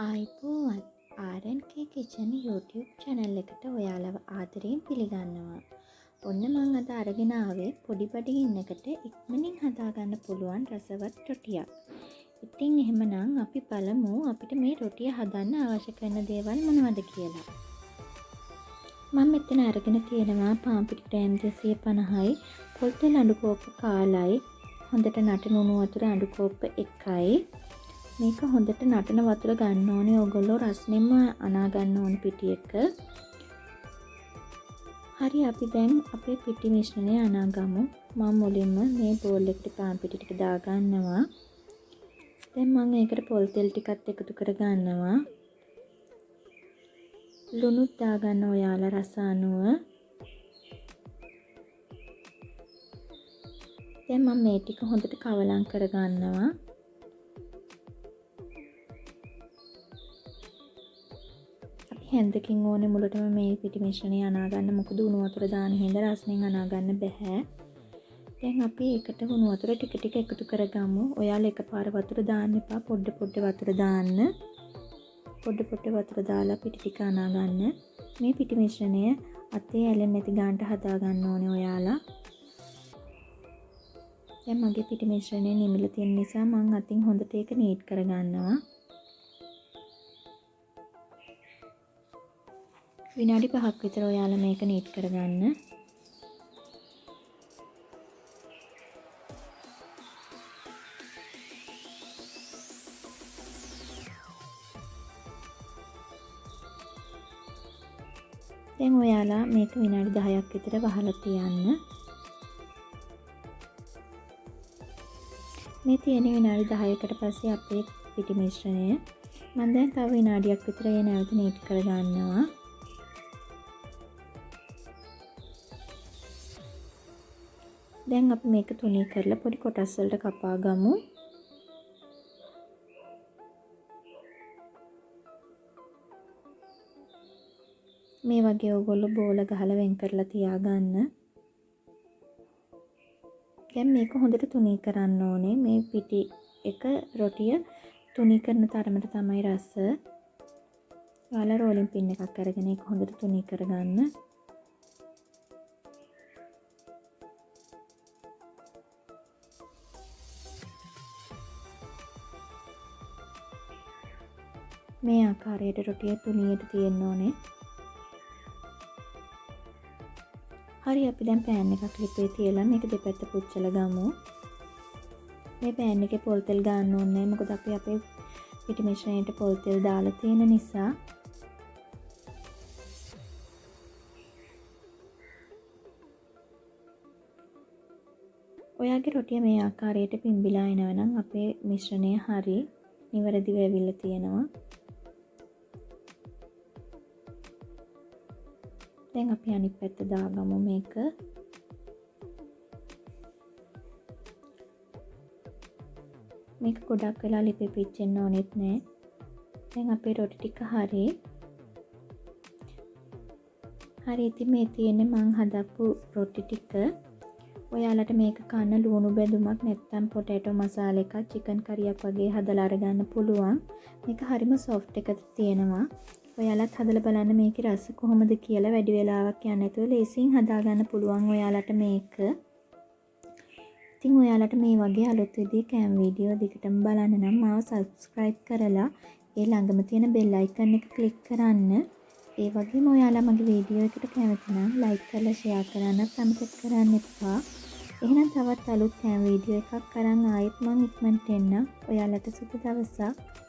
ආයිබෝවන් RNK Kitchen YouTube channel එකට ඔයාලව ආදරයෙන් පිළිගන්නවා. ඔන්න මං අද අරගෙන ආවේ පොඩි බඩගින්නකට ඉක්මනින් හදාගන්න පුළුවන් රසවත් රොටියක්. ඉතින් එහෙමනම් අපි බලමු අපිට මේ රොටිය හදන්න අවශ්‍ය කරන දේවල් මොනවද කියලා. මම මෙතන අරගෙන තියෙනවා පාන් පිටි ග්‍රෑම් 250යි, පොල් තෙල් අඬු කෝප්ප කාලයි, හොඳට නටන උණු වතුර අඬු කෝප්ප 1යි. මේක හොඳට නටන වතුර ගන්න ඕනේ. ඔයගොල්ලෝ රස්නෙම අනා ගන්න ඕනේ පිටි එක. හරි අපි දැන් අපේ පිටි මිශ්‍රණය අනා ගමු. මම මුලින්ම මේ බෝල් එකට පාන් පිටි ටික දා ගන්නවා. දැන් මම ඒකට පොල් තෙල් ටිකත් එකතු කර ගන්නවා. ලුණුත් දා ගන්න ඔයාලා රස අනුව. දැන් මම මේ ටික හොඳට කවලම් කර ගන්නවා. හැන්දකින් ඕනේ මුලටම මේ පිටි මිශ්‍රණය අනා ගන්න. මොකද උණු වතුර දාන හින්දා රස්නෙන් අනා ගන්න බෑ. දැන් අපි ඒකට උණු වතුර ටික ටික එකතු කරගමු. ඔයාලා එකපාර වතුර දාන්න එපා. පොඩ වතුර දාන්න. පොඩ වතුර දාලා පිටි ටික අනා ගන්න. මේ පිටි මිශ්‍රණය අතේ ඇලෙන්නේ නැති ගානට හදා ගන්න ඕනේ ඔයාලා. දැන් මගේ පිටි මිශ්‍රණය නිමිලා තියෙන නිසා මම අතින් හොඳට ඒක නීට් කරගන්නවා. විනාඩි 5ක් විතර ඔයාලා මේක නීට් කරගන්න. දැන් ඔයාලා මේක විනාඩි 10ක් විතර වහලා තියන්න. මේ තියෙන විනාඩි 10කට පස්සේ අපේ පිටි මිශ්‍රණය මම දැන් තව විනාඩියක් විතර ඒ නැවත නීට් කරගන්නවා. දැන් අපි මේක තුනී කරලා පොඩි කොටස් වලට කපා ගමු. මේ වගේ ඔයගොල්ලෝ බෝල ගහලා වෙන් කරලා තියාගන්න. දැන් මේක හොඳට තුනී කරන්න ඕනේ. මේ පිටි එක රොටිය තුනී කරන තරමට තමයි රස. ඔයාලා රෝලින් පින් එකක් අරගෙන ඒක හොඳට තුනී කරගන්න. මේ ආකාරයට රොටිය තුනියට තියෙන්න ඕනේ. හරි අපි දැන් පෑන් එකක් ලිපේ තියලා මේක දෙපැත්ත පුච්චලා ගමු. මේ පෑන් එකේ පොල් තෙල් ගන්න ඕනේ නැහැ. මොකද අපි අපේ පිටි මිශ්‍රණයට පොල් තෙල් දාලා තියෙන නිසා. ඔයාගේ රොටිය මේ ආකාරයට පිම්බිලා එනවා නම් අපේ මිශ්‍රණය හරි නිවැරදිව ඇවිල්ලා තියෙනවා. දැන් අපි අනිත් පැත්ත දාගමු මේක. මේක ගොඩක් වෙලා ලිපේ පිච්චෙන්න ඕනෙත් නෑ. දැන් අපේ රොටි ටික හරි ඉතින් මේ තියෙන්නේ මං හදපු රොටි ටික. ඔයාලට මේක කන්න ලුණු බැඳුමක් නැත්නම් පොටේටෝ මසාලා එකක් චිකන් කරියක් වගේ හදලා අරගන්න පුළුවන්. මේක හරිම සොෆ්ට් එකක් තියෙනවා. ඔයාලත් හදලා බලන්න මේකේ රස කොහොමද කියලා. වැඩි වෙලාවක් යන්නේ නැතුව ලේසියෙන් හදාගන්න පුළුවන් ඔයාලට මේක. ඉතින් ඔයාලට මේ වගේ අලුත් විදිහේ කෑම වීඩියෝ දිගටම බලන්න නම් මාව subscribe කරලා ඒ ළඟම තියෙන bell icon එක click කරන්න. ඒ වගේම ඔයාලා මගේ වීඩියෝ එකට කැමති නම් like කරලා share කරන්නත් අමතක කරන්න එපා. එහෙනම් තවත් අලුත් කෑම වීඩියෝ එකක් අරන් ආයෙත් මම ඉක්මනට එන්න. ඔයාලට සුබ දවසක්.